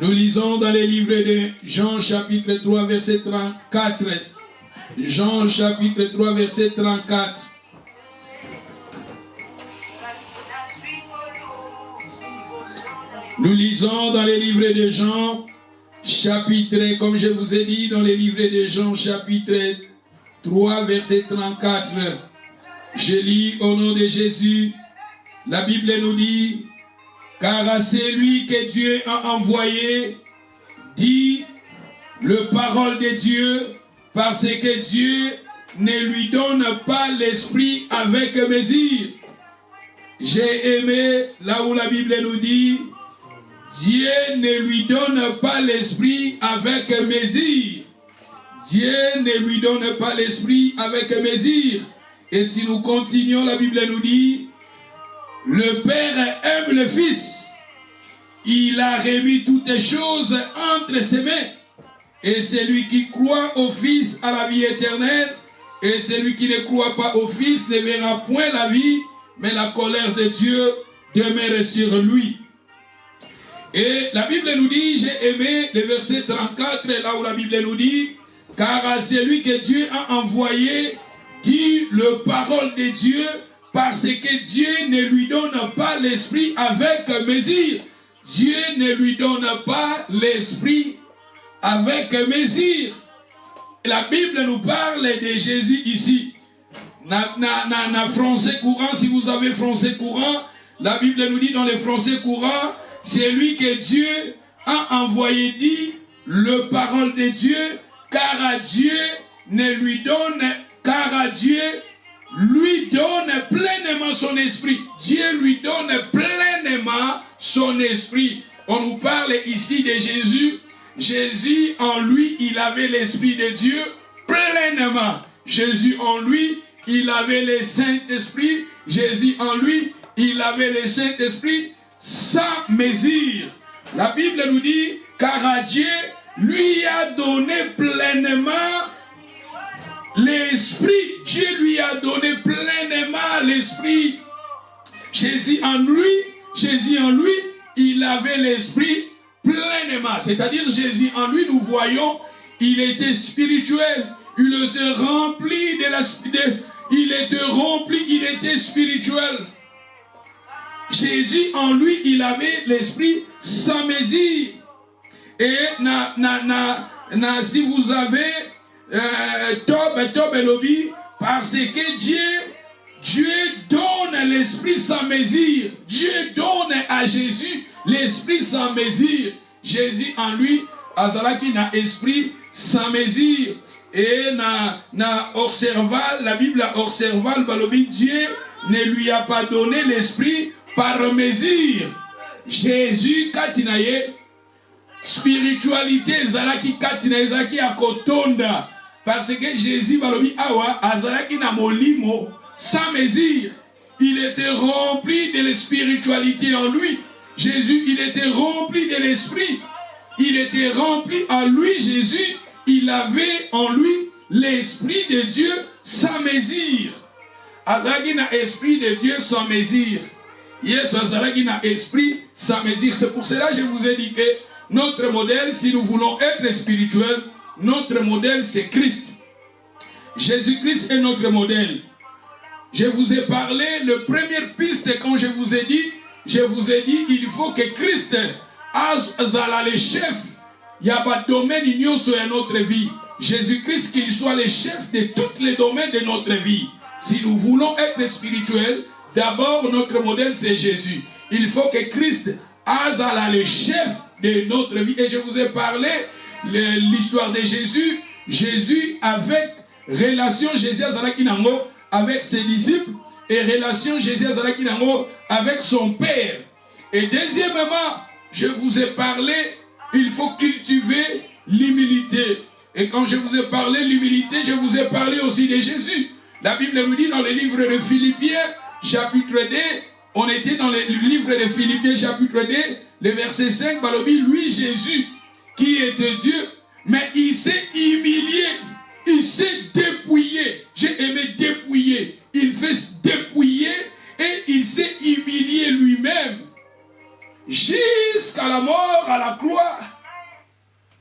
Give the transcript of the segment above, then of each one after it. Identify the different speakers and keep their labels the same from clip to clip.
Speaker 1: Nous lisons dans les livres de Jean chapitre 3 verset 34. Jean chapitre 3 verset 34. Nous lisons dans les livres de Jean chapitre, comme je vous ai dit, dans les livres de Jean chapitre 3 verset 34. Je lis au nom de Jésus. La Bible nous dit, car à celui que Dieu a envoyé, dit le parole de Dieu, parce que Dieu ne lui donne pas l'esprit avec mesure. J'ai aimé là où la Bible nous dit, Dieu ne lui donne pas l'esprit avec mesure. Dieu ne lui donne pas l'esprit avec mesure. Et si nous continuons, la Bible nous dit, le Père aime le Fils. Il a remis toutes choses entre ses mains. Et celui qui croit au Fils a la vie éternelle. Et celui qui ne croit pas au Fils ne verra point la vie, mais la colère de Dieu demeure sur lui. Et la Bible nous dit, j'ai aimé le verset 34, là où la Bible nous dit, car à celui que Dieu a envoyé, dit le parole de Dieu, parce que Dieu ne lui donne pas l'esprit avec mesure. Dieu ne lui donne pas l'esprit avec mesure. La Bible nous parle de Jésus ici. Na français courant, si vous avez français courant, la Bible nous dit dans les français courants, c'est lui que Dieu a envoyé, dit le parole de Dieu, car à Dieu lui donne pleinement son esprit. Dieu lui donne pleinement son esprit. On nous parle ici de Jésus. Jésus en lui, il avait l'esprit de Dieu pleinement. Jésus en lui, il avait le Saint-Esprit. Jésus en lui, il avait le Saint-Esprit sans mesure. La Bible nous dit, car à Dieu lui a donné pleinement l'esprit. Dieu lui a donné pleinement l'esprit. Jésus en lui, il avait l'esprit pleinement. C'est-à-dire Jésus en lui, nous voyons, il était spirituel. Il était rempli il était spirituel. Jésus en lui, il avait l'esprit sans mesure. Et si vous avez Tob et Lobby, parce que Dieu donne l'esprit sans mesure. Dieu donne à Jésus l'esprit sans mesure. Jésus en lui, azalaki na esprit sans mesure. Et na observal, la Bible a observal, balobi, Dieu ne lui a pas donné l'esprit par mesure. Jésus katinaye, spiritualité zalaki katinaye zaki akotonda. Parce que Jésus balobi awa azalaki na molimo sans mesure. Il était rempli de la spiritualité en lui. Jésus, il était rempli de l'esprit. Il était rempli en lui, Jésus. Il avait en lui l'esprit de Dieu sans mesure. Azalaki na esprit de Dieu sans mesure. Yes, azalaki na esprit sans mesure. C'est pour cela que je vous ai dit que notre modèle, si nous voulons être spirituels, notre modèle c'est Christ. Jésus-Christ est notre modèle. Je vous ai parlé, la première piste quand je vous ai dit, il faut que Christ soit le chef. Il n'y a pas de domaine union sur notre vie. Jésus-Christ, qu'il soit le chef de tous les domaines de notre vie. Si nous voulons être spirituels, d'abord notre modèle c'est Jésus. Il faut que Christ soit le chef de notre vie. Et je vous ai parlé l'histoire de Jésus. Jésus avec relation Jésus avec ses disciples et relation Jésus avec son Père. Et deuxièmement, je vous ai parlé, il faut cultiver l'humilité. Et quand je vous ai parlé de l'humilité, je vous ai parlé aussi de Jésus. La Bible nous dit dans le livre de Philippiens, chapitre 2, on était dans le livre de Philippiens, chapitre 2, le verset 5, Balobi, lui Jésus, qui était Dieu, mais il s'est humilié, il s'est dépouillé. J'ai aimé dépouiller. Il fait se dépouiller et il s'est humilié lui-même jusqu'à la mort, à la croix.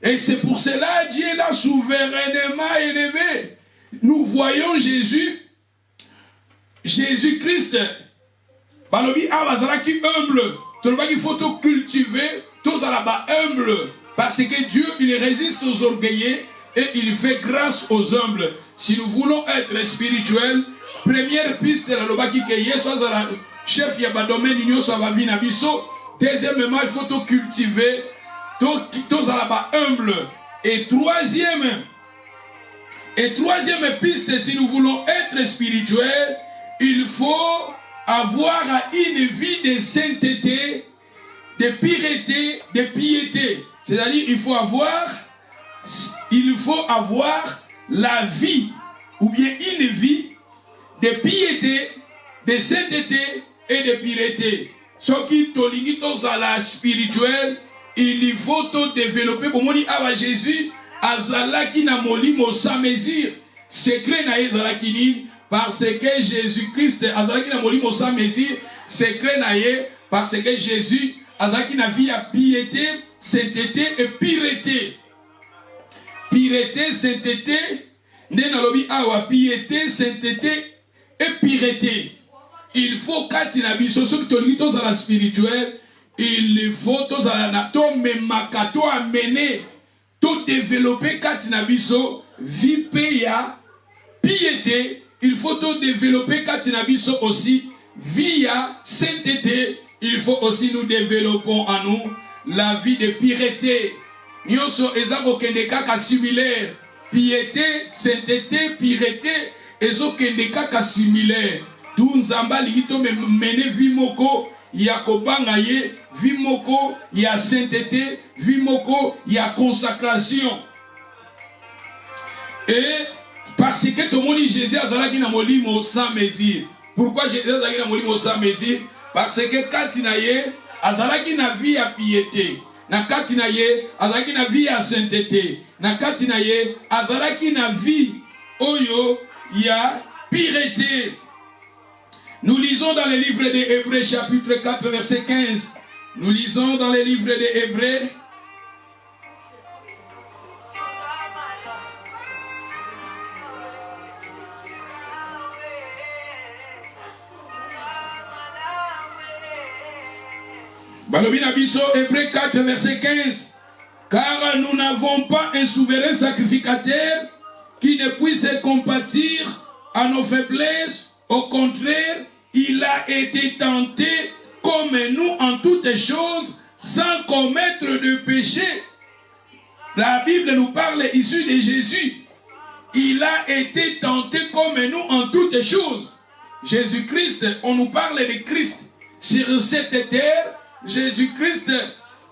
Speaker 1: Et c'est pour cela Dieu l'a souverainement élevé. Nous voyons Jésus-Christ. Balobi Awazalaki humble. Il faut tout cultiver, tous à la bas humble. Parce que Dieu, il résiste aux orgueilleux et il fait grâce aux humbles. Si nous voulons être spirituels, première piste, la lobaki ke Yesu la chef yabadomaine union savavi na biso. Deuxièmement, il faut tout cultiver, tous à la bas humble. Et troisième piste, si nous voulons être spirituels, il faut avoir une vie de sainteté, de pureté, de piété. C'est-à-dire, il faut avoir la vie, ou bien une vie de piété, de sainteté et de pureté. Ce qui tolingi à la spirituelle, il faut tout développer. Pour moi, Jésus, azalaki na molimo sans mesure, secret na ezalaki parce que Jésus-Christ azalaki na molimo sans mesure, secret na parce que Jésus azalaki na vie à piété, sainteté et pureté. Pureté, sainteté, nenalobi awa piété, sainteté et pureté. Il faut katina biso so tolito za la spirituelle, il faut to za la to memakato amener to développer katina biso vie ya piété. Il faut to développer katina biso aussi via sainteté. Il faut aussi nous développons en nous la vie de pureté. Nyoso ezako kende kaka similaire. Piété, sainteté, pureté, ezako kende kaka similaire. Tout nzamba ligito mene vimoko ya kobanga ye, vimoko ya sainteté, vimoko ya consacration. Et parce que tout le monde Jésus azalaki na molimo sans mesure. Pourquoi Jésus azalaki na molimo sans mesure? Parce que katina ye azalaki na vie ya piété. Na katina ye azalaki na vie ya sainteté. Na katina ye azalaki na vie oyo ya pureté. Nous lisons dans le livre des Hébreux chapitre 4 verset 15. Nous lisons dans le livre des Hébreux Balobina Biso, Hébreux 4 verset 15. Car nous n'avons pas un souverain sacrificateur qui ne puisse compatir à nos faiblesses. Au contraire, il a été tenté comme nous en toutes choses, sans commettre de péché. La Bible nous parle issu de Jésus. Il a été tenté comme nous en toutes choses. Jésus-Christ, on nous parle de Christ. Sur cette terre, Jésus-Christ,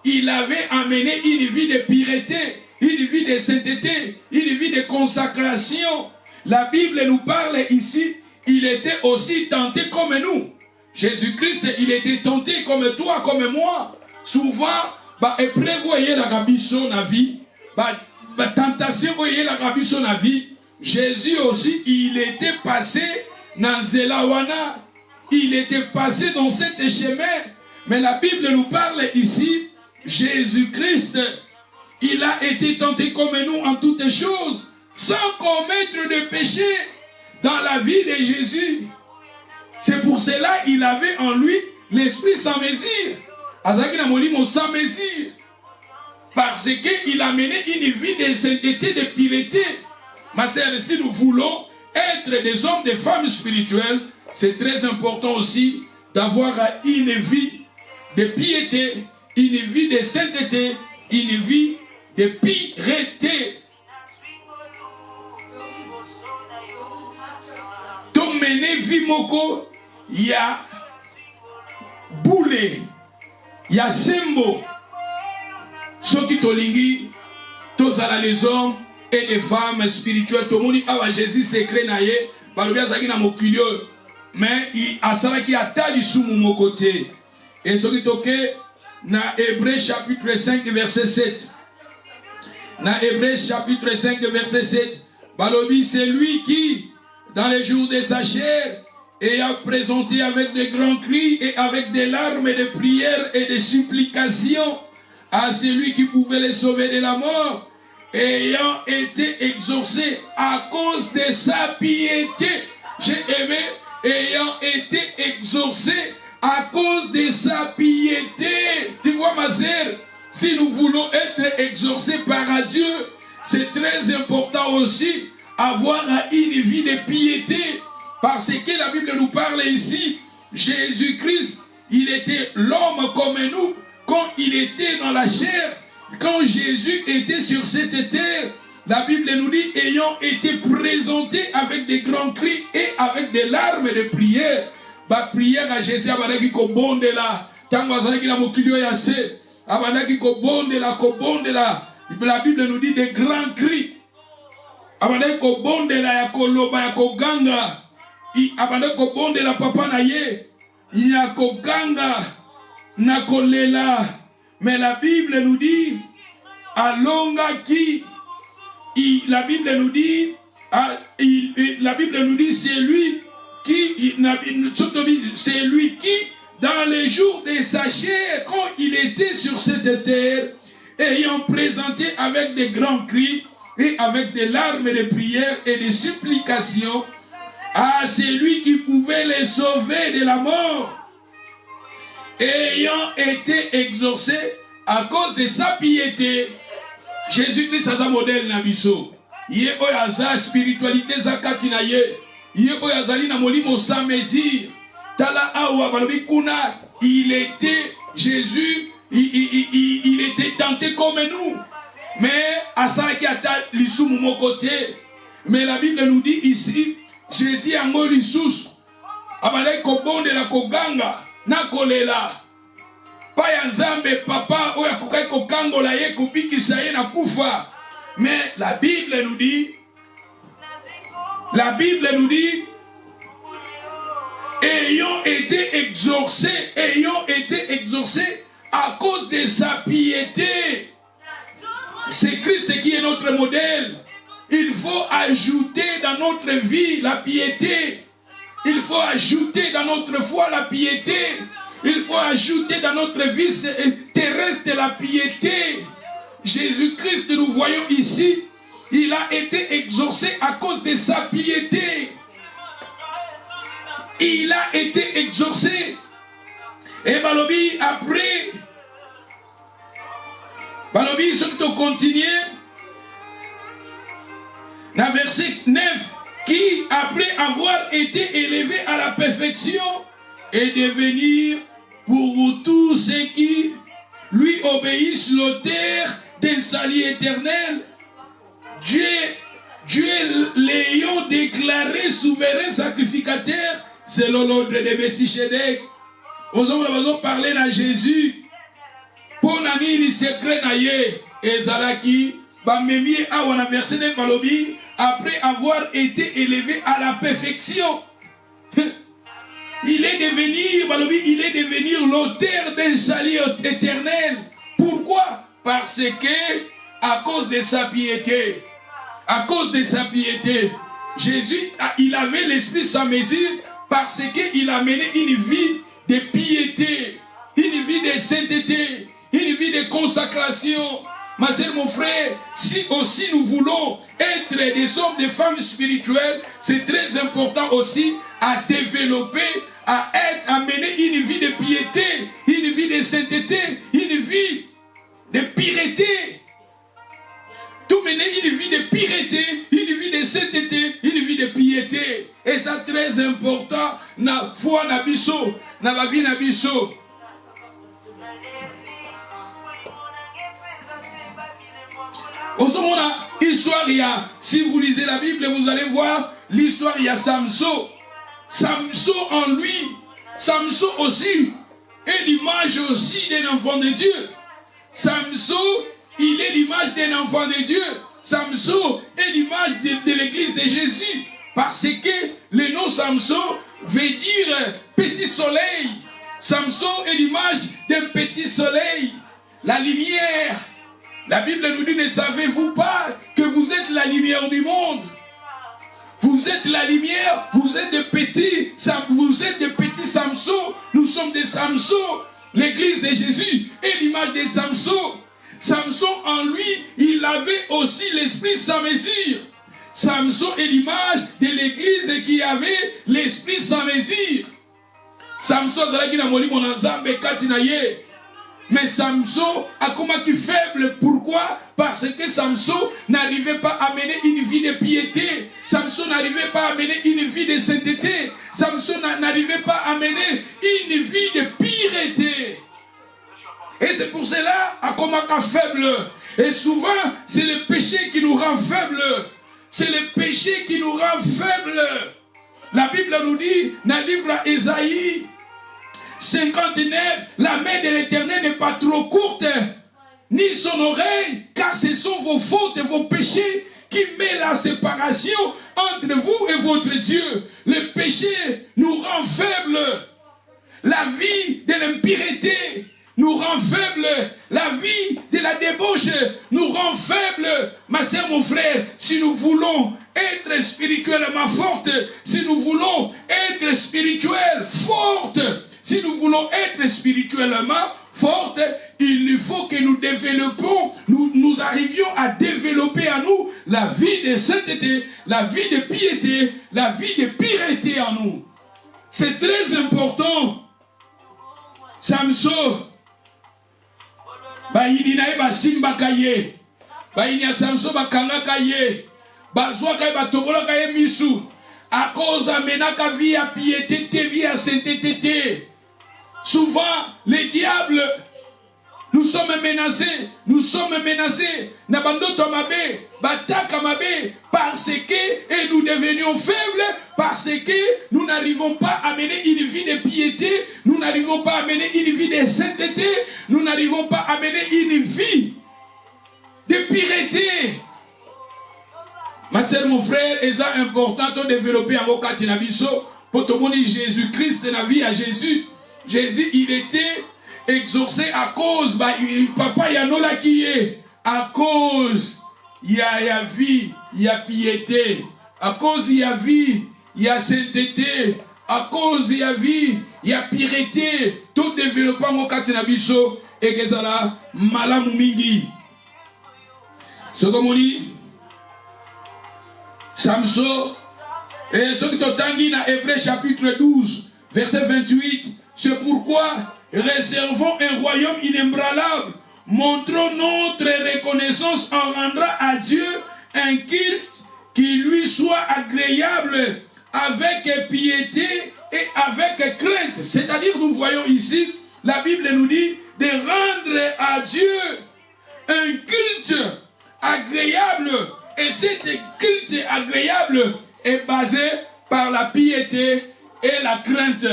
Speaker 1: il avait amené une vie de pureté, une vie de sainteté, une vie de consacration. La Bible nous parle ici, il était aussi tenté comme nous. Jésus-Christ, il était tenté comme toi, comme moi. Souvent, et prévoyez la rabisso na vie, tentation voyez la rabisso na vie. Jésus aussi, il était passé dans Zelawana. Il était passé dans cet chemin. Mais la Bible nous parle ici, Jésus-Christ, il a été tenté comme nous en toutes choses, sans commettre de péché dans la vie de Jésus. C'est pour cela qu'il avait en lui l'esprit sans mesure. Azaki na molimo sans mesure. Parce qu'il a mené une vie de sainteté, de pureté. Ma sœur, si nous voulons être des hommes, des femmes spirituelles, c'est très important aussi d'avoir une vie de piété, une vie de sainteté, une vie de pureté. Ton mené vimoko, il y a boulé, il y a sembo. Ceux qui tolingi, tous à les hommes et les femmes spirituelles, tout le monde a Jésus secret naïe, par le bien zaki na mokilio, mais il a ça qui a tali sous mon côté. Et ce qui toque na Hébreux chapitre 5 verset 7. Na Hébreux chapitre 5 verset 7. Balobi, c'est lui qui, dans les jours de sa chair, ayant présenté avec de grands cris et avec des larmes et de prières et de supplications à celui qui pouvait les sauver de la mort, ayant été exaucé à cause de sa piété. J'ai aimé, ayant été exaucé à cause de sa piété. Tu vois ma sœur, si nous voulons être exaucés par Dieu, c'est très important aussi avoir une vie de piété. Parce que la Bible nous parle ici, Jésus-Christ, il était l'homme comme nous quand il était dans la chair. Quand Jésus était sur cette terre, la Bible nous dit, ayant été présenté avec des grands cris et avec des larmes de prière. Ba prière à Jésus, abandaki ko bonde la, tango azalaki na mokilio ya se, abandaki ko bonde la, ko bonde la. La Bible nous dit des grands cris. Abandaki ko bonde la ya koloba ya ko ganga. Abandaki ko bonde la papa na ye, ya ko ganga na kolela. Mais la Bible nous dit, alonga qui, la Bible nous dit, c'est lui qui, dans les jours de sa chair, quand il était sur cette terre, ayant présenté avec des grands cris et avec des larmes de prières et des supplications à celui qui pouvait les sauver de la mort, ayant été exaucé à cause de sa piété. Jésus-Christ a un modèle nabiso. Yé oyaza spiritualité zakati na ye. Yé oyazali na molimo sans mesure. Tala awa balobi kuna, il était Jésus, il était tenté comme nous. Mais à ça qui a l'issou mon côté. Mais la Bible nous dit ici, Jésus a ngoli sous. Abale kobonde la koganga. Nakolela pa nzambe papa oya kokai kokangola ye kubikisa ye na kufa. Mais la Bible nous dit ayant été exaucé à cause de sa piété. C'est Christ qui est notre modèle. Il faut ajouter dans notre vie la piété. Il faut ajouter dans notre foi la piété. Il faut ajouter dans notre vie terrestre la piété. Jésus-Christ, nous voyons ici, il a été exaucé à cause de sa piété. Il a été exaucé. Et Balobi, après, Balobi, ce que tu continues, dans verset 9, qui, après avoir été élevé à la perfection, est devenir pour tous ceux qui lui obéissent l'auteur d'un salut éternel. Dieu l'ayant déclaré souverain sacrificateur selon l'ordre de Melchisedec. Aux hommes nous parler à Jésus pour nani secret naye ezalaki bamemi awana verset de balobi après avoir été élevé à la perfection. Il est devenu l'auteur d'un salut éternel. Pourquoi? Parce que à cause de sa piété. À cause de sa piété. Jésus, il avait l'esprit sans mesure parce qu'il a mené une vie de piété, une vie de sainteté, une vie de consacration. Ma sœur, mon frère, si aussi nous voulons être des hommes, des femmes spirituelles, c'est très important aussi à développer, à mener une vie de piété, une vie de sainteté, une vie de pureté. Tout mener une vie de pureté, une vie de sainteté, une vie de piété. Et ça très important, na foi na biso, na la vie na biso. Histoire, si vous lisez la Bible, vous allez voir l'histoire, il y a Samson. Samson en lui, Samson aussi est l'image aussi d'un enfant de Dieu. Samson, il est l'image d'un enfant de Dieu. Samson est l'image de l'église de Jésus. Parce que le nom Samson veut dire petit soleil. Samson est l'image d'un petit soleil. La lumière. La Bible nous dit, ne savez-vous pas que vous êtes la lumière du monde? Vous êtes la lumière, vous êtes des petits Samson. Nous sommes des Samson. L'église de Jésus est l'image des Samson. Samson en lui, il avait aussi l'esprit sans mesure. Samson est l'image de l'église qui avait l'esprit sans mesure. Samson zalaki na molimo na Nzambe kati na ye. Mais Samson a commencé faible. Pourquoi? Parce que Samson n'arrivait pas à mener une vie de piété. Samson n'arrivait pas à mener une vie de sainteté. Samson n'arrivait pas à mener une vie de pureté. Et c'est pour cela à commencer faible. Et souvent, c'est le péché qui nous rend faibles. C'est le péché qui nous rend faibles. La Bible nous dit, dans le livre d'Ésaïe 59, la main de l'Éternel n'est pas trop courte, ni son oreille, car ce sont vos fautes et vos péchés qui mettent la séparation entre vous et votre Dieu. Le péché nous rend faibles. La vie de l'impureté nous rend faibles. La vie de la débauche nous rend faibles. Ma sœur, mon frère, si nous voulons être spirituellement fortes, si nous voulons être spirituelles fortes, si nous voulons être spirituellement fortes, il faut que nous développons, nous arrivions à développer en nous la vie de sainteté, la vie de piété, la vie de pureté en nous. C'est très important. Samson, bayini na ye basimbaka ye, bayini ya Samson bakangaka ye, bazwaka ye batobolaka ye misu, à cause amenaka vie à piété, vie à sainteté. Souvent, les diables, nous sommes menacés, Nabandoto mabe, bataka mabe, parce que et nous devenions faibles, parce que nous n'arrivons pas à mener une vie de piété, nous n'arrivons pas à mener une vie de sainteté, nous n'arrivons pas à mener une vie de pureté. Ma sœur, mon frère, c'est important de développer un vocati na biso pour tout le monde. Jésus-Christ, la vie à Jésus. Jésus, il était exaucé à cause, papa Yanola qui est, à cause, il y a vie, il y a piété, à cause il y a vie, il y a sainteté, à cause il y a vie, il y a pureté, tout développement au Katinabiso, et que ça là, malamu mingi. Ce que on dit, Samson, et ce qui t'otangi dans Hébreux chapitre 12, verset 28, c'est pourquoi réservons un royaume inébranlable, montrons notre reconnaissance, on rendra à Dieu un culte qui lui soit agréable avec piété et avec crainte. C'est-à-dire, nous voyons ici, la Bible nous dit de rendre à Dieu un culte agréable. Et cet culte agréable est basé par la piété et la crainte.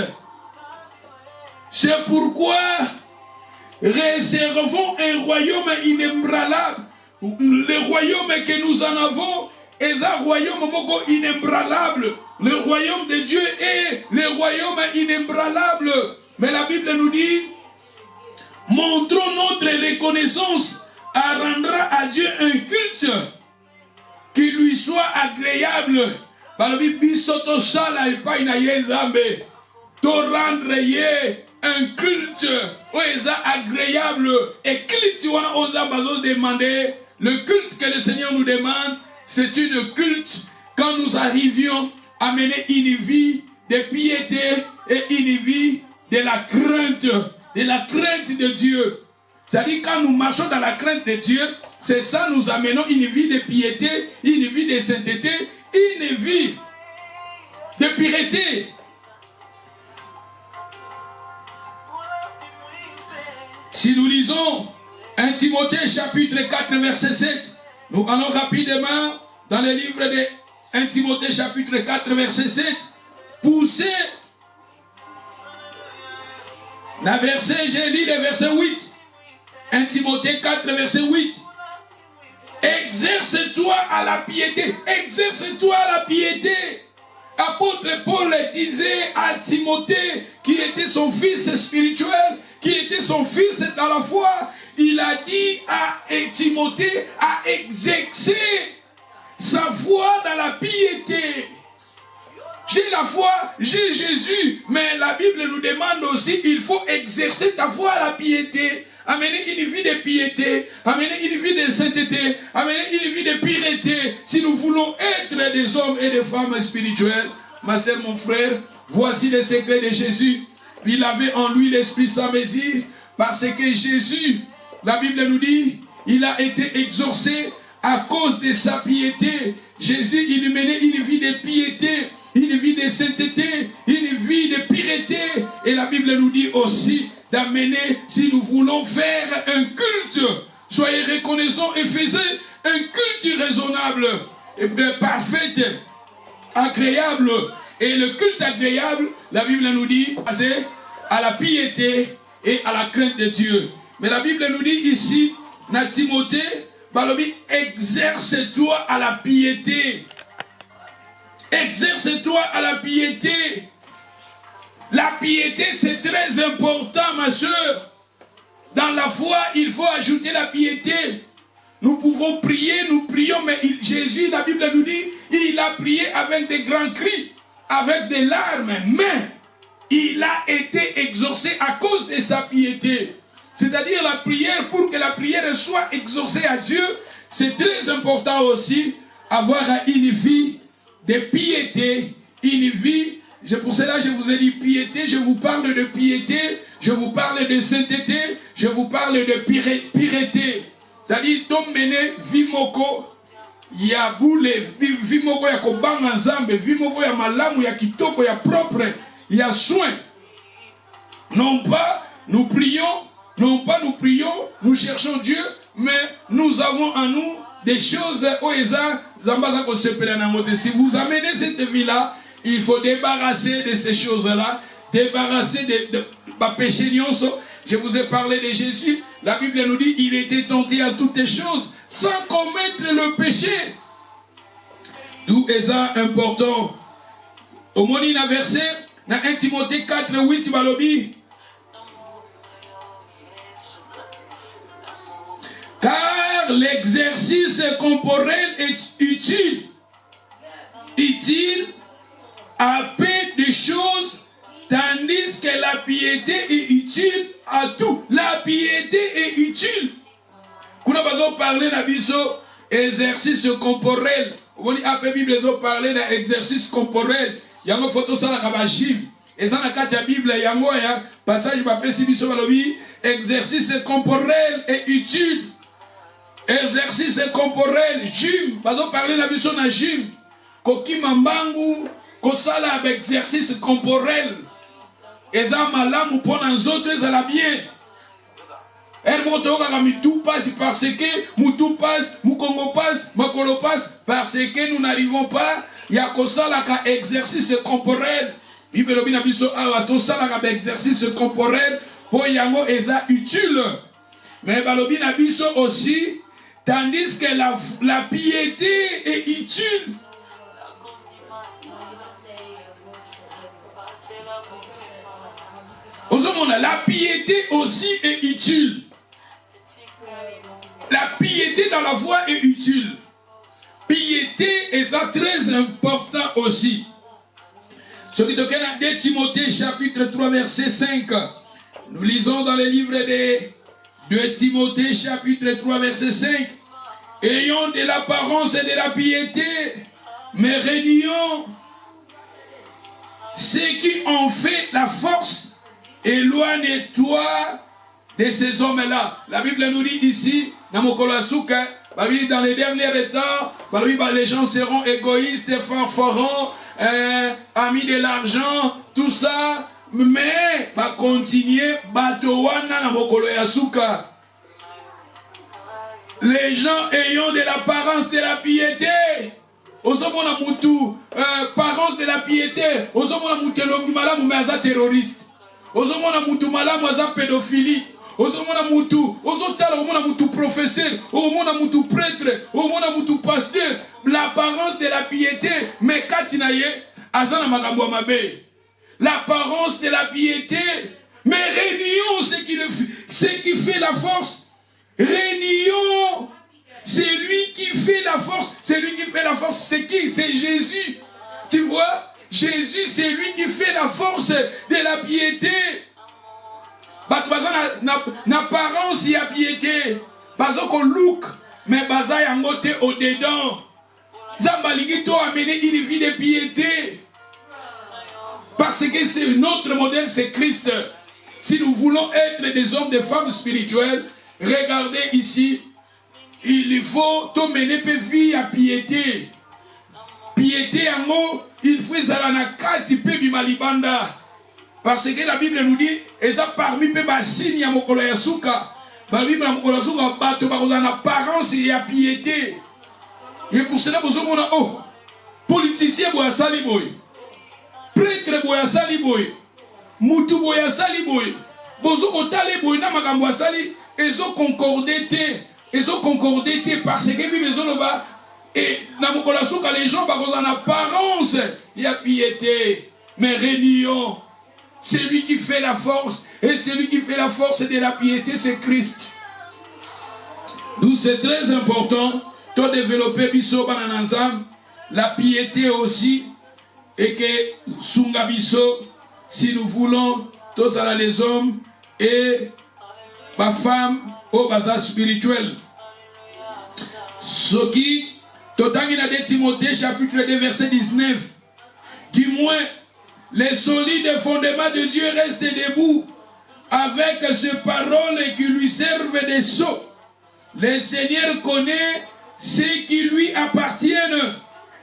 Speaker 1: C'est pourquoi réservons un royaume inébranlable. Le royaume que nous en avons est un royaume inébranlable. Le royaume de Dieu est le royaume inébranlable. Mais la Bible nous dit, montrons notre reconnaissance, à rendre à Dieu un culte qui lui soit agréable. Par la Bible, bisoto sala et pas ina yezambe. To rendre ye un culte agréable. Et culte, on a besoin de demander. Le culte que le Seigneur nous demande, c'est une culte quand nous arrivions à mener une vie de piété et une vie de la crainte de Dieu. C'est-à-dire quand nous marchons dans la crainte de Dieu, c'est ça, nous amenons une vie de piété, une vie de sainteté, une vie de pureté. Si nous lisons 1 Timothée chapitre 4 verset 7, nous allons rapidement dans le livre de 1 Timothée chapitre 4 verset 7, poussez la verset, j'ai lu le verset 8, 1 Timothée 4 verset 8, exerce-toi à la piété, exerce-toi à la piété. Apôtre Paul disait à Timothée, qui était son fils spirituel, qui était son fils dans la foi, il a dit à Timothée à exercer sa foi dans la piété. J'ai la foi, j'ai Jésus, mais la Bible nous demande aussi, il faut exercer ta foi à la piété. amener une vie de piété, amener une vie de sainteté, amener une vie de pureté, si nous voulons être des hommes et des femmes spirituels. Ma sœur, mon frère, voici les secrets de Jésus. Il avait en lui l'Esprit sans mesure, parce que Jésus, la Bible nous dit, il a été exaucé à cause de sa piété. Jésus, il menait une vie de piété, une vie de sainteté, une vie de pureté. Et la Bible nous dit aussi d'amener, si nous voulons faire un culte, soyez reconnaissants et faisez un culte raisonnable, et parfait, agréable. Et le culte agréable, la Bible nous dit, c'est à la piété et à la crainte de Dieu. Mais la Bible nous dit ici, dans Timothée, exerce-toi à la piété. Exerce-toi à la piété. La piété, c'est très important, ma soeur. Dans la foi, il faut ajouter la piété. Nous pouvons prier, nous prions, mais Jésus, la Bible nous dit, il a prié avec des grands cris, avec des larmes, mais il a été exaucé à cause de sa piété. C'est-à-dire la prière, pour que la prière soit exaucée à Dieu, c'est très important aussi avoir une vie de piété, une vie, pour cela je vous ai dit piété, je vous parle de piété, je vous parle de sainteté, je vous parle de pureté. C'est-à-dire, tom mené vimoko, ya boule, vimoko ya kobanga nzambe, vimoko ya malamu, ya kitoko, ya propre, ya soin. Non pas nous prions, nous cherchons Dieu, mais nous avons en nous des choses. Si vous amenez cette vie-là, il faut débarrasser de ces choses-là, débarrasser de péché. Je vous ai parlé de Jésus. La Bible nous dit il était tenté à toutes les choses sans commettre le péché. D'où est ça important? Au moins, il y a un verset dans 1 Timothée 4, 8, Balobi. Car l'exercice corporel est utile. Utile à peu de choses, tandis que la piété est utile à tout. La piété est utile. Quand on va parler d'un exercice corporel, on dit après Bible, ils ont parlé d'un exercice corporel. Il y a une photo ça la gym. Et ça dans la Bible, il y a un passage exercice corporel est utile. Exercice corporel, gym. Ils ont parlé d'un gym. Koki mambangu, kosala avec exercice corporel. Et ça malamu pour les autres, ça la bien. Elle tout passe parce que Moutou passe, Moukongo passe, Makolo passe, parce que nous n'arrivons pas. Il y a un exercice corporel. Bible a dit que exercice corporel pour yango eza utile. Mais Balobi a dit aussi, tandis que la piété est utile. La piété aussi est utile. La piété dans la foi est utile. Piété est ça très important aussi. Ce qui est dans 2 Timothée chapitre 3 verset 5. Nous lisons dans le livre de 2 Timothée chapitre 3 verset 5. Ayons de l'apparence et de la piété, mais renions ceux qui ont fait la force. Éloigne-toi de ces hommes-là. La Bible nous dit ici, dans les derniers temps, les gens seront égoïstes, farfarons, amis de l'argent, tout ça, mais va continuer, les gens ayant de l'apparence de la piété. Osomona mutu, apparence de la piété. Osomona mutu l'homme mais terroriste. Osomona mutu malamu aza pédophilie. Osomona mutu, osotala omona mutu professeur, omona mutu prêtre, omona mutu pasteur. L'apparence de la piété, mais katinaye azana makambo mabe. L'apparence de la piété, mais réunions ce qui fait la force. Réunions. C'est lui qui fait la force. C'est lui qui fait la force. C'est qui? C'est Jésus. Tu vois? Jésus, c'est lui qui fait la force de la piété. bato baza na apparence ya piété, bazo ko look, mais baza yango te au dedans. Nzambe alingi to amener une vie de piété. Parce que c'est notre modèle, c'est Christ. Si nous voulons être des hommes, des femmes spirituelles, regardez ici, il faut te mener pe vie à piété. Piété en mot, il faut zalanakati pe bimalibanda. Parce que la Bible nous dit, et ça parmi pe basini ya mokolo ya suka, la Bible ya mokolo ya suka bato bakozana na apparence ya piété. Et pour cela vous avez oh, politicien boya sali boy, prêtre boya sali boy, mutu boya sali boy, bozo otale boy na makambo ya sali, ezo concordé parce que Bible ezo loba. Et dans mon colassouka, les gens ont en apparence, il y a piété. Mais réunion, c'est lui qui fait la force. Et celui qui fait la force de la piété, c'est Christ. Donc c'est très important de développer biso banananzam, la piété aussi. Et que Sunga biso, si nous voulons, tous les hommes et les femmes au bazar spirituel. Ce qui Totangi na de Timothée chapitre 2 verset 19. Du moins, les solides fondements de Dieu restent debout avec ces paroles qui lui servent de sceaux. Le Seigneur connaît ceux qui lui appartiennent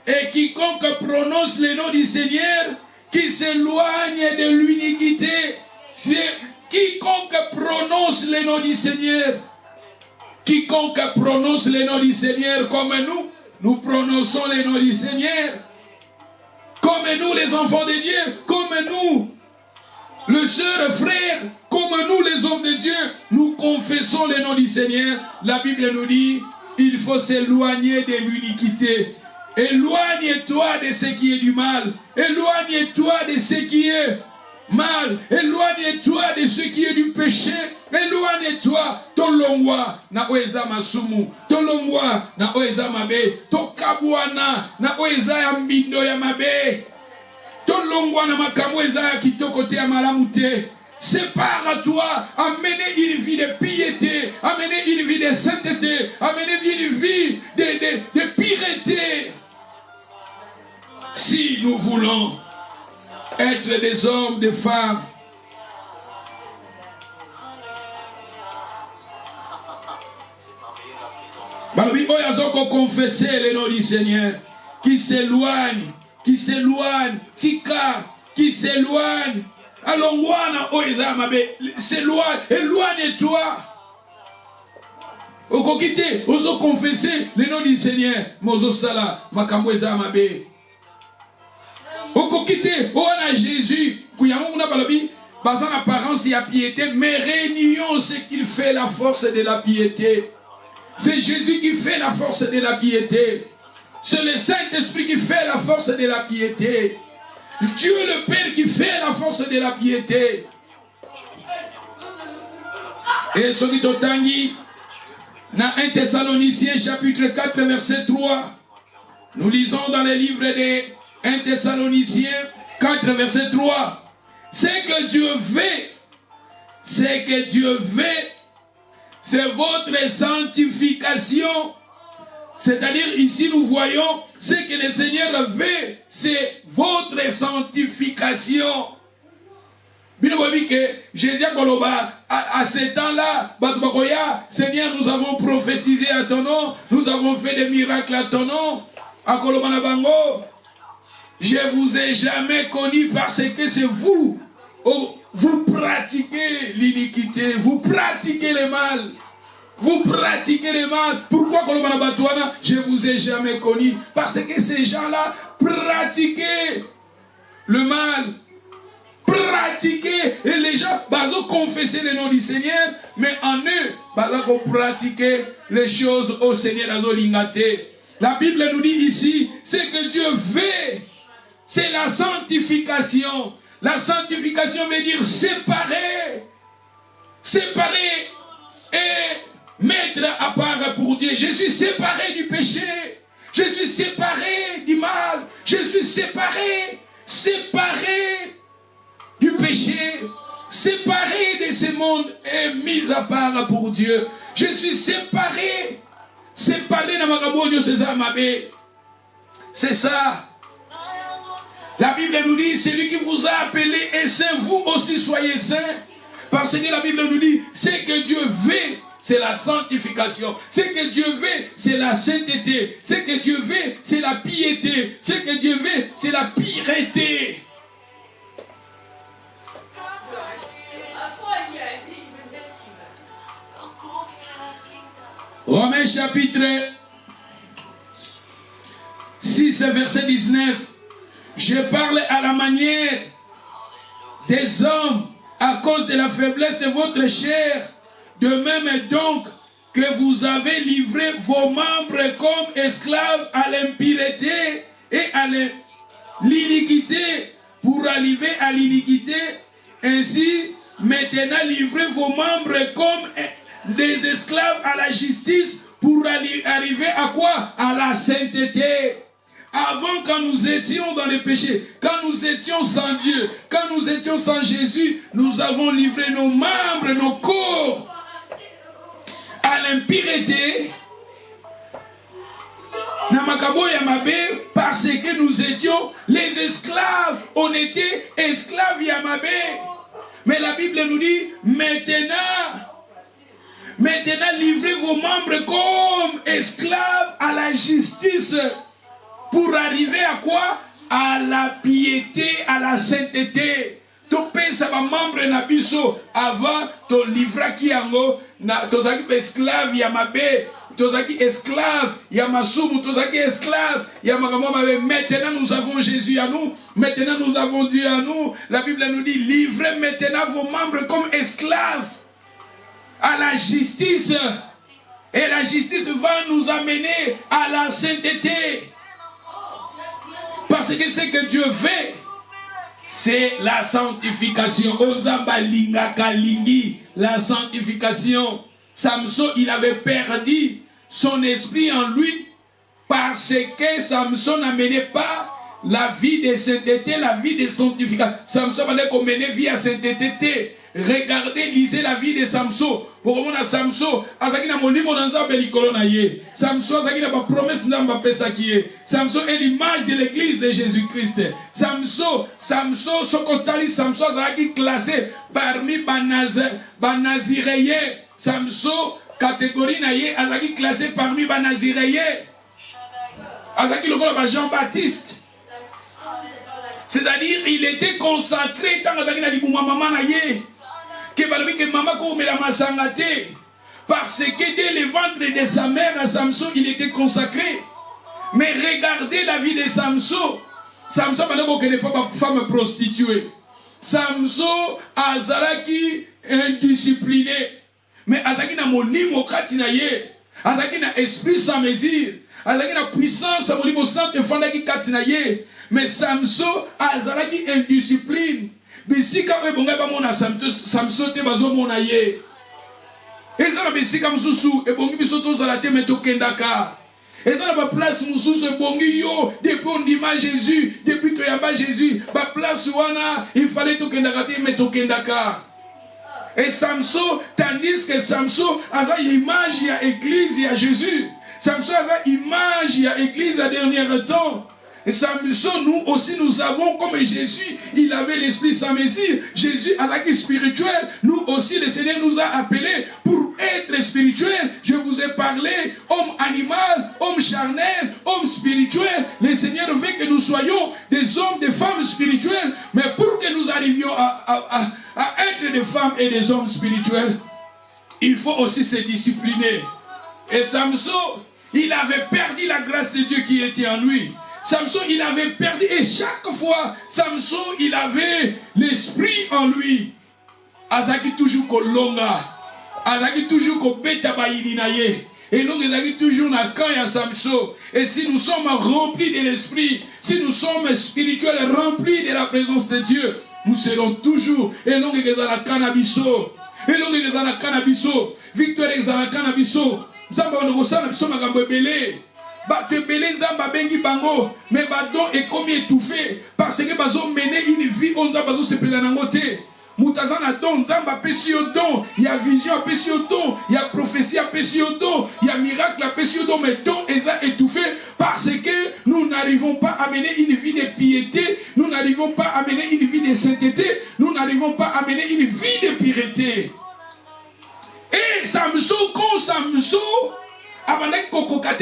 Speaker 1: et quiconque prononce le nom du Seigneur qui s'éloigne de l'iniquité. C'est quiconque prononce le nom du Seigneur. Quiconque prononce le nom du Seigneur comme nous prononçons les noms du Seigneur. Comme nous, les enfants de Dieu, comme nous, le sœur, frère, comme nous, les hommes de Dieu, nous confessons les noms du Seigneur. La Bible nous dit, il faut s'éloigner de l'iniquité. Éloigne-toi de ce qui est du mal. Éloigne-toi de ce qui est mal. Éloigne-toi de ce qui est du péché. Éloigne-toi. Tolongwa na oeza masumu. Tolongwa na oeza mabe. Tokabwana na oeza ya mbindo ya mabe. Tolongwa na makambo eza ya kitoko te ya malamu te. Sépare-toi, amenez une vie de piété, amenez une vie de sainteté, amenez une vie de pureté. Si nous voulons être des hommes, des femmes, Balobi Oyazoko confesser le nom du Seigneur, qui s'éloigne, tika, qui s'éloigne. Alongwana Oyazamabe, s'éloigne, éloigne-toi. Okokite, oso confesser le nom du Seigneur, Mozo Sala, Makambo Ezamabe. Okokite, on a Jésus, Kouyamona Balobi, basant apparence et à piété, mais réunions ce qu'il fait la force de la piété. C'est Jésus qui fait la force de la piété. C'est le Saint-Esprit qui fait la force de la piété. Dieu le Père qui fait la force de la piété. Et ce qui t'otangi, dans 1 Thessaloniciens chapitre 4 verset 3, nous lisons dans les livres de 1 Thessaloniciens 4 verset 3, c'est que Dieu veut, c'est votre sanctification. C'est-à-dire ici nous voyons ce que le Seigneur veut, c'est votre sanctification. Jésus à ce temps-là, Seigneur, nous avons prophétisé à ton nom, nous avons fait des miracles à ton nom. Je vous ai jamais connu parce que c'est vous. Vous pratiquez l'iniquité, vous pratiquez le mal. Vous pratiquez le mal. Pourquoi je ne vous ai jamais connu? Parce que ces gens-là pratiquaient le mal. Pratiquaient. Et les gens, ils confessaient le nom du Seigneur, mais en eux, ils pratiquaient les choses au Seigneur. La Bible nous dit ici, c'est que Dieu veut, c'est la sanctification. La sanctification veut dire séparer. Séparer et mettre à part pour Dieu. Je suis séparé du péché. Je suis séparé du mal. Je suis séparé du péché. séparé de ce monde et mis à part pour Dieu. Je suis séparé. Séparé dans ma cabane, c'est ça, ma bé. C'est ça. La Bible nous dit, celui qui vous a appelé est saint, vous aussi soyez saints. Parce que la Bible nous dit, ce que Dieu veut, c'est la sanctification. Ce que Dieu veut, c'est la sainteté. Ce que Dieu veut, c'est la piété. Ce que Dieu veut, c'est la pureté. Romains chapitre 6, verset 19. Je parle à la manière des hommes à cause de la faiblesse de votre chair. De même donc que vous avez livré vos membres comme esclaves à l'impureté et à l'iniquité pour arriver à l'iniquité. Ainsi, maintenant livrez vos membres comme des esclaves à la justice pour arriver à quoi? À la sainteté. Avant, quand nous étions dans le péché, quand nous étions sans Dieu, quand nous étions sans Jésus, nous avons livré nos membres, nos corps à l'impureté, parce que nous étions les esclaves. On était esclaves Yamabé. Mais la Bible nous dit, maintenant livrez vos membres comme esclaves à la justice. Pour arriver à quoi? À la piété, à la sainteté. Tu penses à membre na biso avant to livra ki yango na tozaki esclave ya mabe, tozaki esclave ya masumu, tozaki esclave ya makambo mabe. Maintenant nous avons Jésus à nous, maintenant nous avons Dieu à nous. La Bible nous dit, livrez maintenant vos membres comme esclaves à la justice. Et la justice va nous amener à la sainteté. Parce que ce que Dieu veut, c'est la sanctification. La sanctification. Samson, il avait perdu son esprit en lui parce que Samson n'amenait pas la vie de sainteté, la vie de sanctification. Samson fallait qu'on mène vie à sainteté. Regardez, lisez la vie de Samson. Pour comprendre Samson, Samson a la promesse Samson est l'image de l'église de Jésus-Christ. Samson, Samson a été classé parmi Banaziréens. Samson, catégorie naïe, a été classé parmi Banaziréens. Azaki le Jean-Baptiste. C'est-à-dire, il était consacré quand Azaki n'a dit maman naïe. Parce que dès le ventre de sa mère à Samson, il était consacré. Mais regardez la vie de Samson. Samson n'est pas une femme prostituée. Samson azalaki indiscipliné. Mais azalaki na molimo katinaye. Azalaki na esprit sans mesure. Azalaki na puissance à molimo sainte fandaki katinaye. Mais Samson azalaki indiscipline. Bisika ebonga ba mona Samson te bazo mona ye. Ezala bisika mususu ebongi bisoto zala te meto kendaka. Ezala ba place mususu ebongi yo depuis on dit Jésus, depuis to yamba Jésus, ba place wana il fallait to kendaka te meto kendaka. Et Samson, tandis que Samson a l'image ya église ya Jésus. Samson a l'image ya église à dernier temps. Et Samson, nous aussi, nous avons, comme Jésus, il avait l'esprit sans mesure. Jésus, à la spirituel, nous aussi, le Seigneur nous a appelés pour être spirituel. Je vous ai parlé, homme animal, homme charnel, homme spirituel. Le Seigneur veut que nous soyons des hommes, des femmes spirituelles. Mais pour que nous arrivions à être des femmes et des hommes spirituels, il faut aussi se discipliner. Et Samson, il avait perdu la grâce de Dieu qui était en lui. Samson, il avait perdu, et chaque fois, Samson, il avait l'esprit en lui. Azaki toujours kolonga, Azaki toujours ko beta baïdinaye, et donc Azaki toujours na quand ya Samson. Et si nous sommes remplis de l'esprit, si nous sommes spirituels remplis de la présence de Dieu, nous serons toujours, et donc ezala cannabiso, et donc ezala cannabiso, victoire ezala cannabiso, zamba no kosala biso makambo ebele. Mais badon est comme étouffé parce que bazo mener une vie on a bazo se pelanangote Moutaza na don, Nzamba pesi yo don, il y a vision pesi yo don, il y a prophétie pesi yo don, il y a miracle pesi yo don, mais don est étouffé parce que nous n'arrivons pas à mener une vie de piété, nous n'arrivons pas à mener une vie de sainteté, nous n'arrivons pas à mener une vie de pureté. Et Samson, quand Samson avant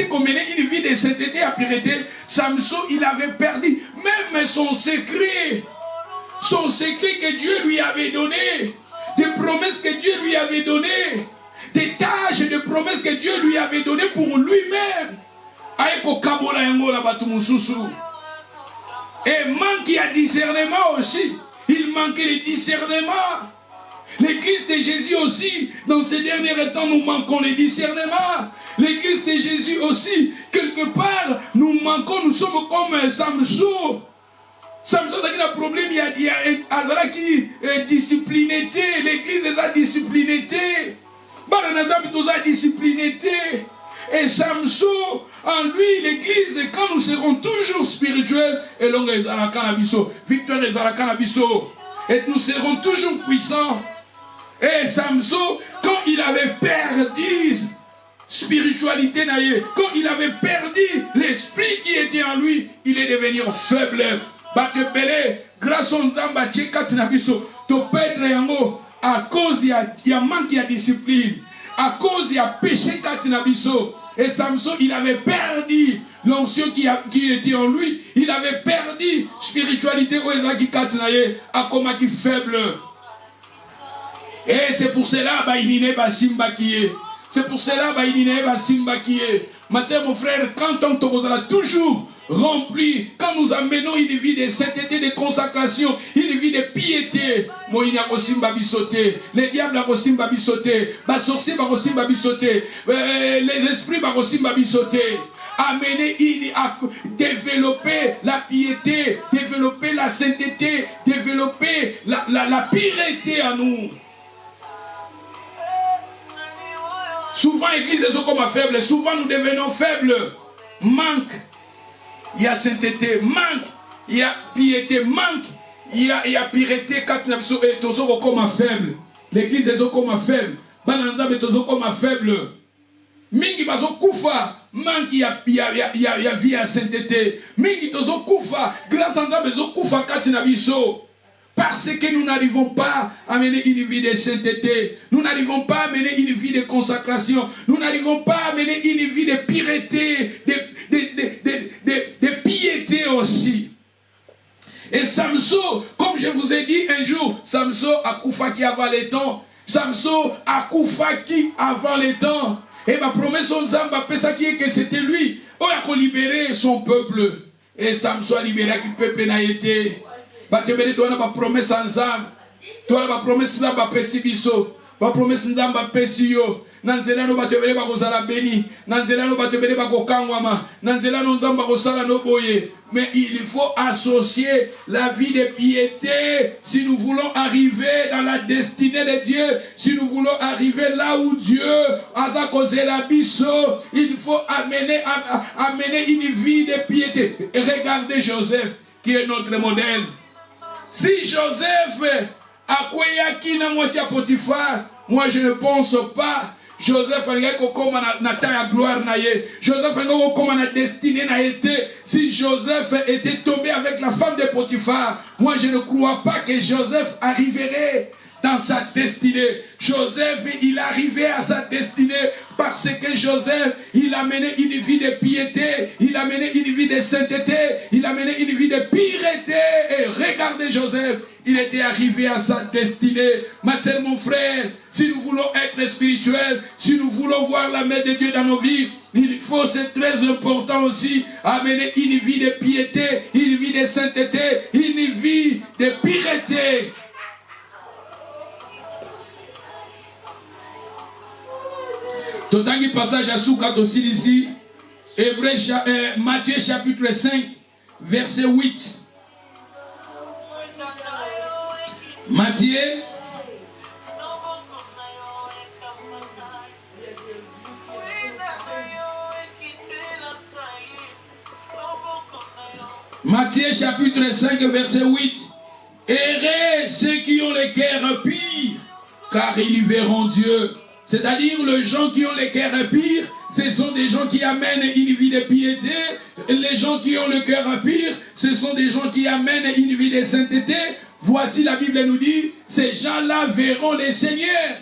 Speaker 1: qu'on menait une vie de sainteté et de pureté, Samson, il avait perdu même son secret que Dieu lui avait donné, des promesses que Dieu lui avait données, des tâches de promesses que Dieu lui avait données pour lui-même. Et manque de discernement aussi. Il manquait de discernement. L'église de Jésus aussi, dans ces derniers temps, nous manquons de discernement. L'église de Jésus aussi, quelque part, nous manquons, nous sommes comme Samson. Samson a un problème, il y a Azara qui est discipliné, l'église est disciplinée. Baranazam est discipliné. Et Samson, en lui, l'église, quand nous serons toujours spirituels, et l'on est à la cannabiso, victoire est à la cannabiso, et nous serons toujours puissants. Et Samson, quand il avait perdu spiritualité, quand il avait perdu l'esprit qui était en lui, il est devenu faible. Grâce à Nzamba, à cause il y a manque de discipline, à cause il y a péché Katinabiso. Et Samson, il avait perdu l'onction qui était en lui, il avait perdu spiritualité à comme qui faible. Et c'est pour cela c'est pour cela ma soeur, mon frère, quand on te toujours rempli, quand nous amenons une vie de sainteté, de consacration, une vie de piété, les diables vont sauter, les sorciers vont sauter, les esprits vont sauter. Amener à développer la piété, développer la sainteté, développer la pureté en nous. Souvent, l'église est comme faible. Souvent, nous devenons faibles. Manque. Il y a sainteté. Manque. Il y a piété. Manque. Il y a pureté. Quand nous sommes comme faible. L'église est comme faible. Bananza est comme faible. Mingi bazo kufa. Manque. Il y a vie à sainteté. Mingi tozo kufa. Grâce à Nzambe kufa katinabiso. Parce que nous n'arrivons pas à mener une vie de sainteté. Nous n'arrivons pas à mener une vie de consacration. Nous n'arrivons pas à mener une vie de pureté, de piété aussi. Et Samson, comme je vous ai dit un jour, Samson a koufa qui avant les temps. Samson a koufa qui avant les temps. Et ma promesse aux Zamba, qui est que c'était lui. On a libéré son peuple. Et Samson a libéré le peuple n'a été. Batebele tu wana ba promesse ensemble. Tu wana ba promesse na ba pesi biso. Ba promesse ndamba pesi yo. Nanzela no batebele ba kozala beni. Nanzela no batebele ba kokangwama. Nanzela no nzamba kosala no boye. Mais il faut associer la vie de piété si nous voulons arriver dans la destinée de Dieu, si nous voulons arriver là où Dieu a causé la biso, il faut amener une vie de piété. Et regardez Joseph qui est notre modèle. Si Joseph a kweyaki na mwasi ya Potiphar, moi je ne pense pas. Joseph a kokoma na ta ya gloire na ye. Joseph a kokoma na destinée na été. Si Joseph était tombé avec la femme de Potiphar, moi je ne crois pas que Joseph arriverait dans sa destinée. Joseph, il arrivait à sa destinée parce que Joseph, il a mené une vie de piété, il a mené une vie de sainteté, il a mené une vie de pureté. Et regardez Joseph, il était arrivé à sa destinée. Ma sœur, mon frère, si nous voulons être spirituels, si nous voulons voir la main de Dieu dans nos vies, il faut, c'est très important aussi, amener une vie de piété, une vie de sainteté, une vie de pureté. Totangi passage à Soukat aussi ici, Matthieu chapitre 5, verset 8. Matthieu chapitre 5, verset 8. Heureux ceux qui ont le cœur pur, car ils verront Dieu. C'est-à-dire, les gens qui ont le cœur pur, ce sont des gens qui amènent une vie de piété. Les gens qui ont le cœur pur, ce sont des gens qui amènent une vie de sainteté. Voici, la Bible nous dit, ces gens-là verront le Seigneur.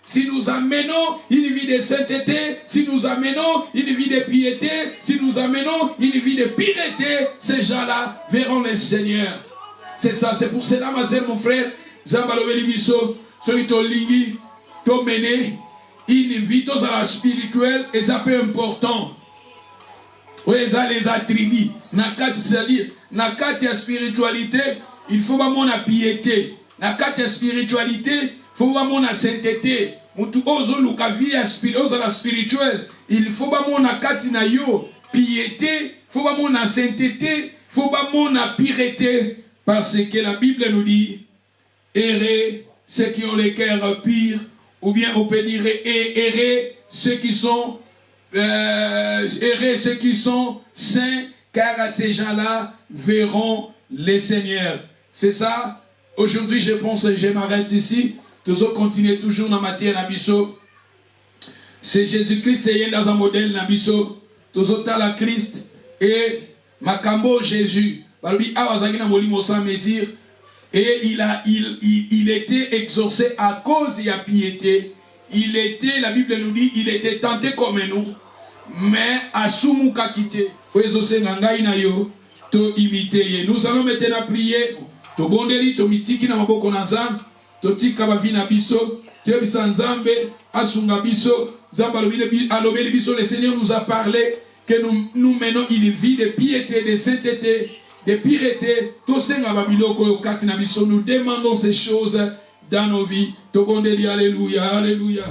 Speaker 1: Si nous amenons une vie de sainteté, si nous amenons une vie de piété, si nous amenons une vie de piété, ces gens-là verront le Seigneur. C'est ça, c'est pour cela, ma soeur, mon frère, Zambalobeli Bisso, celui qui ligi, qui mené une vie à la spirituelle, et ça peu important. Oui, ça les attributs. C'est-à-dire, dans la spiritualité, il faut vraiment la piété. Dans la spiritualité, il faut vraiment la sainteté. La spirituelle, il faut vraiment la piété, il faut vraiment la sainteté, il faut vraiment la piété. Parce que la Bible nous dit, errez ceux qui ont les cœurs purs, ou bien on peut dire errez ceux qui sont saints, car ces gens-là verront les Seigneurs. C'est ça. Aujourd'hui, je pense que je m'arrête ici. Nous allons continuer toujours dans la matière Nabiso. C'est Jésus-Christ qui est dans un modèle Nabiso. Nous allons la Christ et Makambo Jésus. Et il était exaucé à cause de la piété. Il était, la Bible nous dit, il était tenté comme nous. Mais à Soumouka quitté. Nous allons maintenant prier. To bondeli to mitiki na maboko na Nzambe, to tika ba vina biso, te bisa Nzambe asunga biso, Nzambe alobeli biso, le Seigneur nous a parlé que nous menons une vie de piété, de sainteté, de pureté. To senga ba biloko yo kati na biso, nous demandons ces choses dans nos vies. To bondeli, alléluia, alléluia.